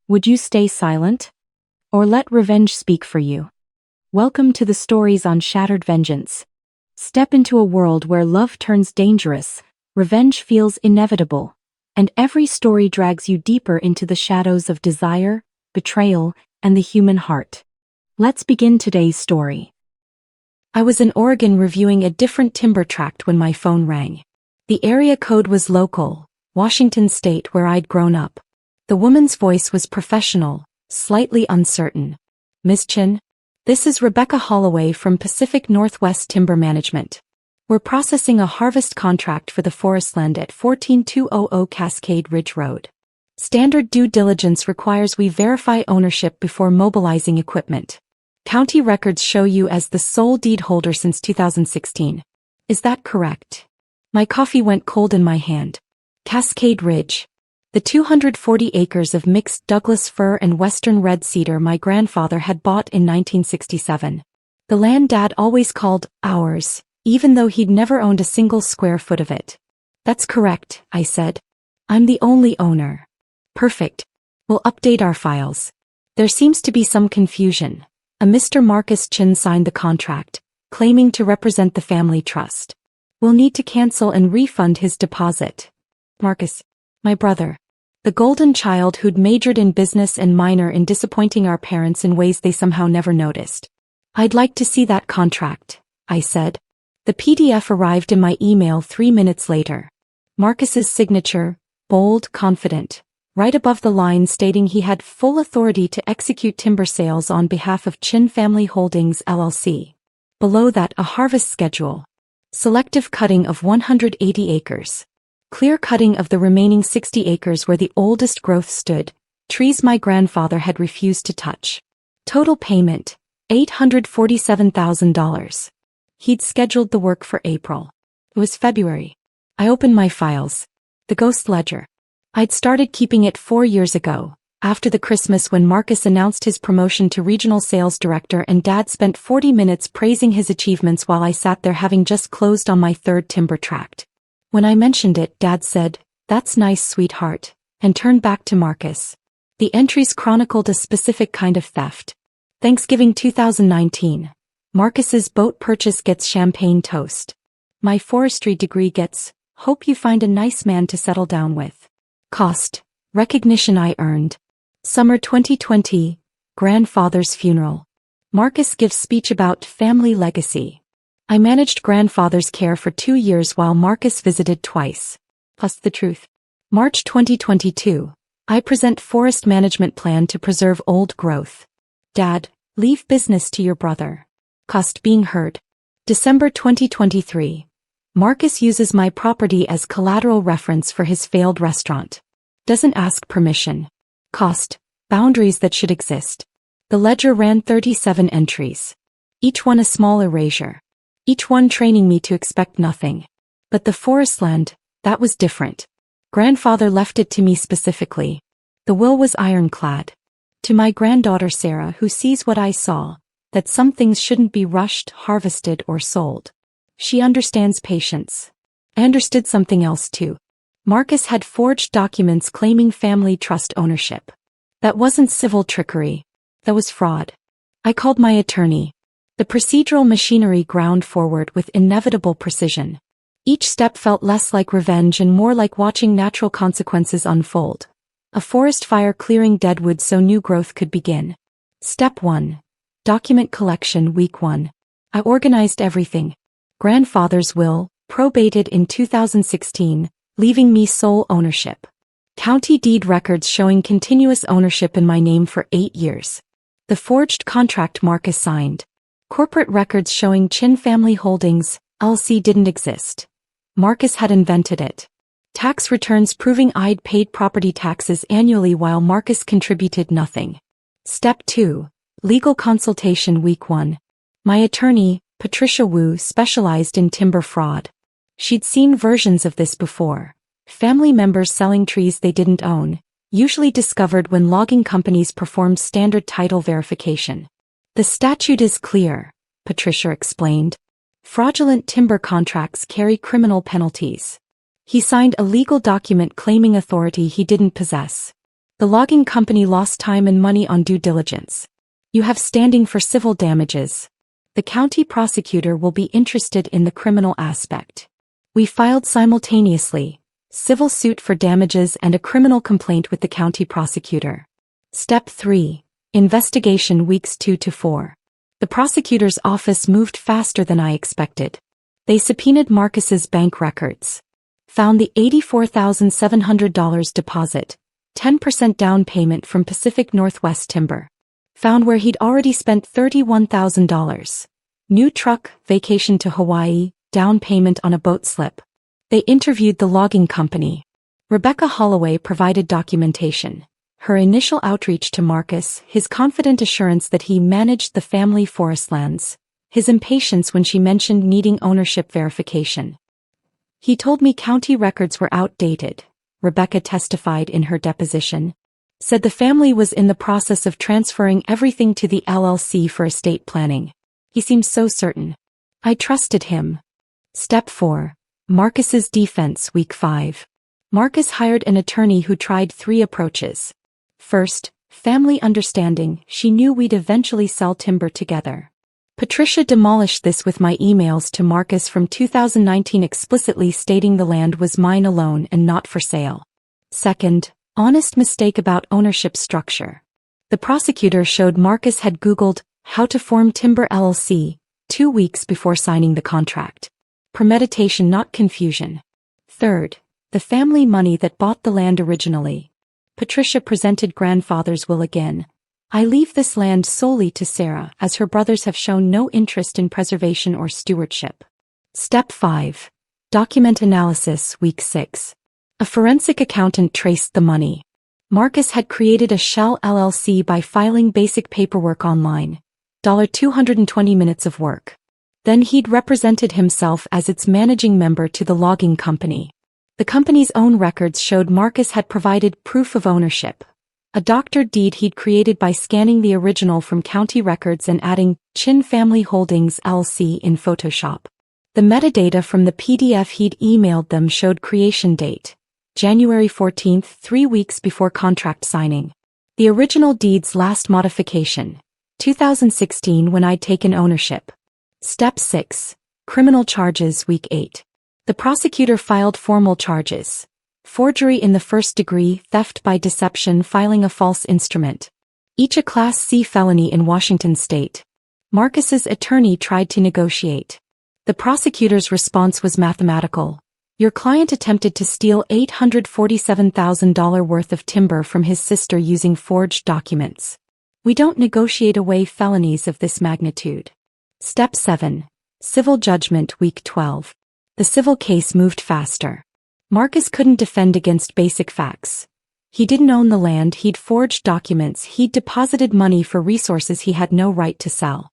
Would you stay silent? Or let revenge speak for you? Welcome to the stories on Shattered Vengeance. Step into a world where love turns dangerous, revenge feels inevitable, and every story drags you deeper into the shadows of desire, betrayal, and the human heart. Let's begin today's story. I was in Oregon reviewing a different timber tract when my phone rang. The area code was local, Washington State, where I'd grown up. The woman's voice was professional, slightly uncertain. "Miss Chin? This is Rebecca Holloway from Pacific Northwest Timber Management. We're processing a harvest contract for the Forestland at 14200 Cascade Ridge Road. Standard due diligence requires we verify ownership before mobilizing equipment. County records show you as the sole deed holder since 2016. Is that correct?" My coffee went cold in my hand. Cascade Ridge. The 240 acres of mixed Douglas fir and western red cedar my grandfather had bought in 1967. The land Dad always called ours, even though he'd never owned a single square foot of it. "That's correct," I said. "I'm the only owner." "Perfect. We'll update our files. There seems to be some confusion. A Mr. Marcus Chin signed the contract, claiming to represent the family trust. We'll need to cancel and refund his deposit." Marcus. My brother. The golden child who'd majored in business and minor in disappointing our parents in ways they somehow never noticed. "I'd like to see that contract," I said. The PDF arrived in my email 3 minutes later. Marcus's signature, bold, confident, right above the line stating he had full authority to execute timber sales on behalf of Chin Family Holdings, LLC. Below that, a harvest schedule. Selective cutting of 180 acres. Clear cutting of the remaining 60 acres where the oldest growth stood, trees my grandfather had refused to touch. Total payment, $847,000. He'd scheduled the work for April. It was February. I opened my files. The ghost ledger. I'd started keeping it 4 years ago, after the Christmas when Marcus announced his promotion to regional sales director and Dad spent 40 minutes praising his achievements while I sat there having just closed on my third timber tract. When I mentioned it, Dad said, "That's nice, sweetheart," and turned back to Marcus. The entries chronicled a specific kind of theft. Thanksgiving 2019. Marcus's boat purchase gets champagne toast. My forestry degree gets, "Hope you find a nice man to settle down with." Cost, recognition I earned. Summer 2020, grandfather's funeral. Marcus gives speech about family legacy. I managed grandfather's care for 2 years while Marcus visited twice. Plus the truth. March 2022. I present forest management plan to preserve old growth. Dad, leave business to your brother. Cost being heard. December 2023. Marcus uses my property as collateral reference for his failed restaurant. Doesn't ask permission. Cost, boundaries that should exist. The ledger ran 37 entries. Each one a small erasure. Each one training me to expect nothing. But the Forestland, that was different. Grandfather left it to me specifically. The will was ironclad. To my granddaughter Sarah, who sees what I saw, that some things shouldn't be rushed, harvested, or sold. She understands patience. I understood something else too. Marcus had forged documents claiming family trust ownership. That wasn't civil trickery. That was fraud. I called my attorney. The procedural machinery ground forward with inevitable precision. Each step felt less like revenge and more like watching natural consequences unfold. A forest fire clearing deadwood so new growth could begin. Step 1. Document collection, week 1. I organized everything. Grandfather's will, probated in 2016, leaving me sole ownership. County deed records showing continuous ownership in my name for 8 years. The forged contract Marcus signed. Corporate records showing Chin Family Holdings, LLC didn't exist. Marcus had invented it. Tax returns proving I'd paid property taxes annually while Marcus contributed nothing. Step 2. Legal consultation, week 1. My attorney, Patricia Wu, specialized in timber fraud. She'd seen versions of this before. Family members selling trees they didn't own, usually discovered when logging companies performed standard title verification. "The statute is clear," Patricia explained. "Fraudulent timber contracts carry criminal penalties." He signed a legal document claiming authority he didn't possess. The logging company lost time and money on due diligence. You have standing for civil damages. The county prosecutor will be interested in the criminal aspect. We filed simultaneously, civil suit for damages and a criminal complaint with the county prosecutor. Step 3. Investigation weeks 2 to 4. The prosecutor's office moved faster than I expected. They subpoenaed Marcus's bank records. Found the $84,700 deposit, 10% down payment from Pacific Northwest Timber. Found where he'd already spent $31,000. New truck, vacation to Hawaii, down payment on a boat slip. They interviewed the logging company. Rebecca Holloway provided documentation. Her initial outreach to Marcus, his confident assurance that he managed the family Forestlands, his impatience when she mentioned needing ownership verification. He told me county records were outdated, Rebecca testified in her deposition. Said the family was in the process of transferring everything to the LLC for estate planning. He seemed so certain. I trusted him. Step 4. Marcus's defense week 5. Marcus hired an attorney who tried 3 approaches. First, family understanding, she knew we'd eventually sell timber together. Patricia demolished this with my emails to Marcus from 2019 explicitly stating the land was mine alone and not for sale. Second, honest mistake about ownership structure. The prosecutor showed Marcus had Googled how to form Timber LLC 2 weeks before signing the contract. Premeditation, not confusion. Third, the family money that bought the land originally. Patricia presented grandfather's will again. I leave this land solely to Sarah as her brothers have shown no interest in preservation or stewardship. Step 5. Document analysis week 6. A forensic accountant traced the money. Marcus had created a shell LLC by filing basic paperwork online. 220 minutes of work. Then he'd represented himself as its managing member to the logging company. The company's own records showed Marcus had provided proof of ownership. A doctored deed he'd created by scanning the original from county records and adding Chin Family Holdings LLC in Photoshop. The metadata from the PDF he'd emailed them showed creation date, January 14, 3 weeks before contract signing. The original deed's last modification, 2016 when I'd taken ownership. Step 6. Criminal charges week 8. The prosecutor filed formal charges. Forgery in the first degree, theft by deception, filing a false instrument. Each a Class C felony in Washington state. Marcus's attorney tried to negotiate. The prosecutor's response was mathematical. Your client attempted to steal $847,000 worth of timber from his sister using forged documents. We don't negotiate away felonies of this magnitude. Step 7. Civil judgment week 12. The civil case moved faster. Marcus couldn't defend against basic facts. He didn't own the land, he'd forged documents, he'd deposited money for resources he had no right to sell.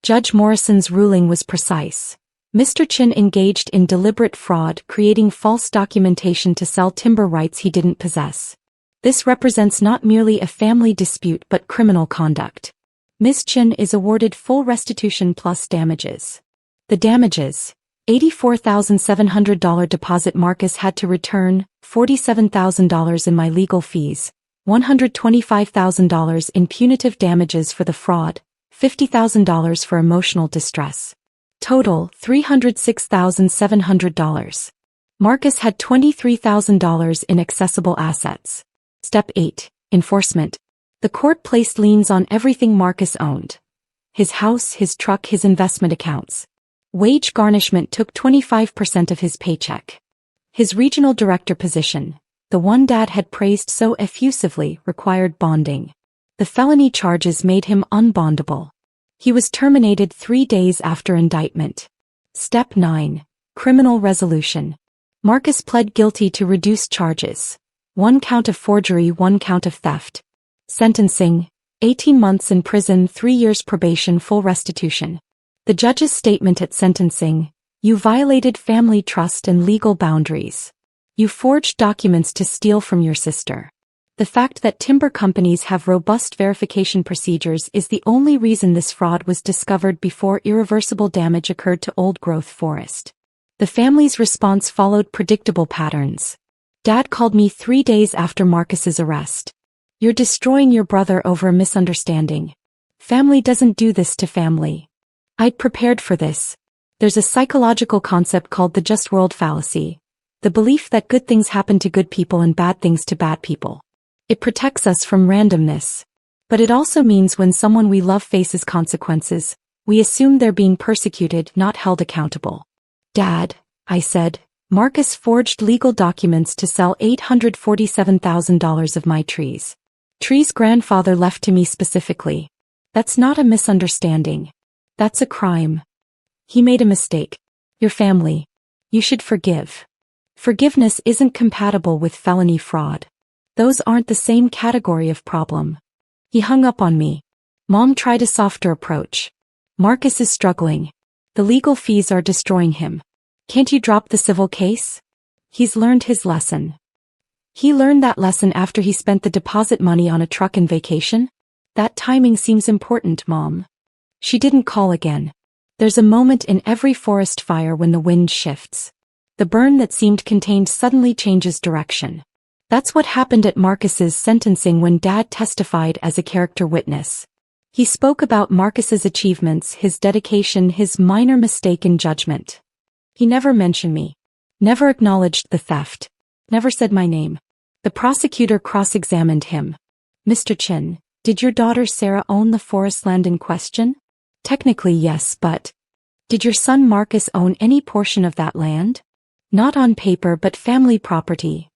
Judge Morrison's ruling was precise. Mr. Chin engaged in deliberate fraud, creating false documentation to sell timber rights he didn't possess. This represents not merely a family dispute but criminal conduct. Ms. Chin is awarded full restitution plus damages. The damages: $84,700 deposit Marcus had to return, $47,000 in my legal fees, $125,000 in punitive damages for the fraud, $50,000 for emotional distress. Total, $306,700. Marcus had $23,000 in accessible assets. Step 8. Enforcement. The court placed liens on everything Marcus owned. His house, his truck, his investment accounts. Wage garnishment took 25% of his paycheck. His regional director position, the one Dad had praised so effusively, required bonding. The felony charges made him unbondable. He was terminated 3 days after indictment. Step 9. Criminal resolution. Marcus pled guilty to reduced charges. 1 count of forgery, 1 count of theft. Sentencing: 18 months in prison, 3 years probation, full restitution. The judge's statement at sentencing: you violated family trust and legal boundaries. You forged documents to steal from your sister. The fact that timber companies have robust verification procedures is the only reason this fraud was discovered before irreversible damage occurred to old-growth forest. The family's response followed predictable patterns. Dad called me 3 days after Marcus's arrest. You're destroying your brother over a misunderstanding. Family doesn't do this to family. I'd prepared for this. There's a psychological concept called the just world fallacy. The belief that good things happen to good people and bad things to bad people. It protects us from randomness. But it also means when someone we love faces consequences, we assume they're being persecuted, not held accountable. Dad, I said, Marcus forged legal documents to sell $847,000 of my trees. Trees grandfather left to me specifically. That's not a misunderstanding. That's a crime. He made a mistake. Your family. You should forgive. Forgiveness isn't compatible with felony fraud. Those aren't the same category of problem. He hung up on me. Mom tried a softer approach. Marcus is struggling. The legal fees are destroying him. Can't you drop the civil case? He's learned his lesson. He learned that lesson after he spent the deposit money on a truck and vacation? That timing seems important, Mom. She didn't call again. There's a moment in every forest fire when the wind shifts. The burn that seemed contained suddenly changes direction. That's what happened at Marcus's sentencing when Dad testified as a character witness. He spoke about Marcus's achievements, his dedication, his minor mistake in judgment. He never mentioned me. Never acknowledged the theft. Never said my name. The prosecutor cross-examined him. Mr. Chin, did your daughter Sarah own the Forestland in question? Technically yes, but did your son Marcus own any portion of that land? Not on paper but family property.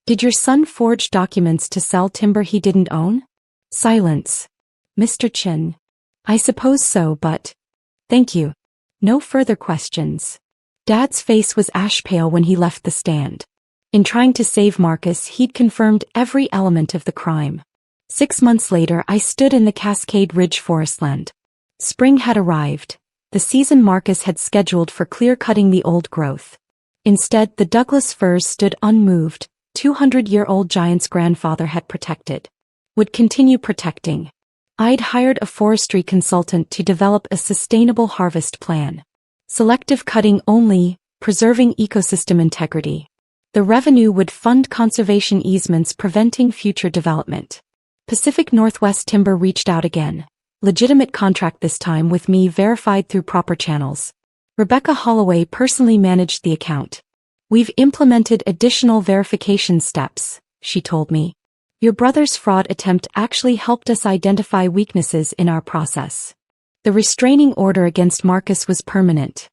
Did your son forge documents to sell timber he didn't own? Silence. Mr. Chin. I suppose so, but thank you. No further questions. Dad's face was ash pale when he left the stand. In trying to save Marcus, he'd confirmed every element of the crime. 6 months later, I stood in the Cascade Ridge Forestland. Spring had arrived, the season Marcus had scheduled for clear-cutting the old growth. Instead, the Douglas firs stood unmoved, 200-year-old giants grandfather had protected. Would continue protecting. I'd hired a forestry consultant to develop a sustainable harvest plan. Selective cutting only, preserving ecosystem integrity. The revenue would fund conservation easements preventing future development. Pacific Northwest Timber reached out again. Legitimate contract this time with me verified through proper channels. Rebecca Holloway personally managed the account. We've implemented additional verification steps, she told me. Your brother's fraud attempt actually helped us identify weaknesses in our process. The restraining order against Marcus was permanent.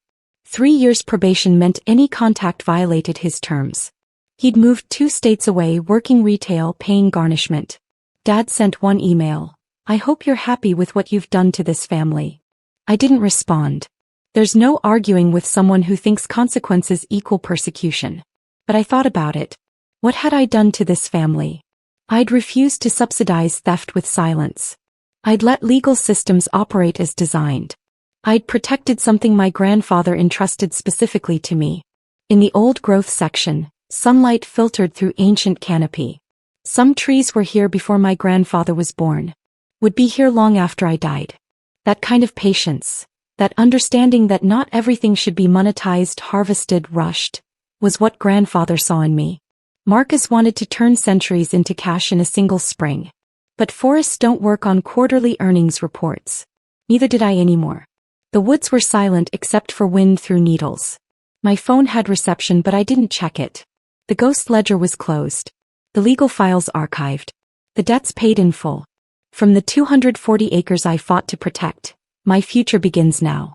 3 years probation meant any contact violated his terms. He'd moved 2 states away, working retail, paying garnishment. Dad sent one email. I hope you're happy with what you've done to this family. I didn't respond. There's no arguing with someone who thinks consequences equal persecution. But I thought about it. What had I done to this family? I'd refused to subsidize theft with silence. I'd let legal systems operate as designed. I'd protected something my grandfather entrusted specifically to me. In the old growth section, sunlight filtered through ancient canopy. Some trees were here before my grandfather was born. Would be here long after I died. That kind of patience, that understanding that not everything should be monetized, harvested, rushed, was what grandfather saw in me. Marcus wanted to turn centuries into cash in a single spring. But forests don't work on quarterly earnings reports. Neither did I anymore. The woods were silent except for wind through needles. My phone had reception but I didn't check it. The ghost ledger was closed. The legal files archived. The debts paid in full. From the 240 acres I fought to protect, my future begins now.